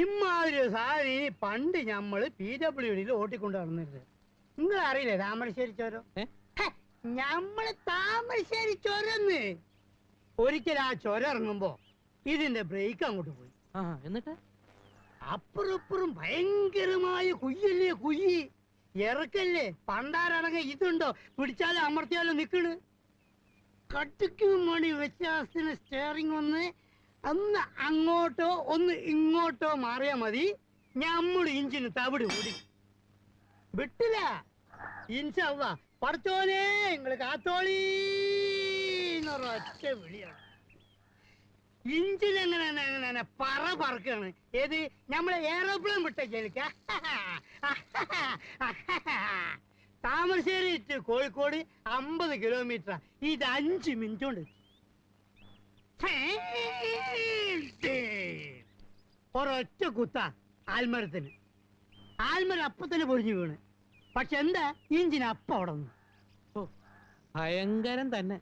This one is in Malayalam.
ഇമ്മാതിരി സാരി പണ്ട് ഞമ്മള് PWD ഓട്ടിക്കൊണ്ട് നടന്നിരുന്നത്. നിങ്ങൾ അറിയില്ലേ താമരശ്ശേരി ചോരം? ഞമ്മള് താമരശ്ശേരി ചൊരന്ന്. ഒരിക്കൽ ആ ചൊരം ഇറങ്ങുമ്പോ ഇതിന്റെ ബ്രേക്ക് അങ്ങോട്ട് പോയി. എന്നിട്ട് അപ്പുറപ്പുറം ഭയങ്കരമായ കുയ്യല്ലേ, കുയ്യി ഇറക്കല്ലേ. പണ്ടാരടങ്ങ ഇതുണ്ടോ, പിടിച്ചാലും അമർത്തിയാലും നിക്കണ്. കട്ടിക്കും മണി വ്യത്യാസത്തിന് സ്റ്റിയറിംഗ് ഒന്ന് അങ്ങോട്ടോ ഒന്ന് ഇങ്ങോട്ടോ മാറിയാ മതി, ഞമ്മള് ഇഞ്ചിന് തവിട് കൂടി വിട്ടില്ല. ഇൻഷാല്ലാ പടച്ചോനെ നിങ്ങള് കാത്തോളീന്നൊരൊറ്റ വിളിയാണ്. ഇഞ്ചിൻ എങ്ങനെ പറക്കാണ്. ഏത് നമ്മളെ എയറോപ്ലെയിൻ വിട്ടേക്ക. Thamarassery to Kozhikode 50 kilometre. ഇത് 5 മിനിറ്റ് കൊണ്ട്. ഒരൊറ്റ കുത്ത ആൽമരത്തിന്. ആൽമരം അപ്പത്തന്നെ പൊഴിഞ്ഞു വീണ്. പക്ഷെ എന്താ, ഇഞ്ചിന് അപ്പം അവിടെ നിന്ന്. ഭയങ്കരം തന്നെ.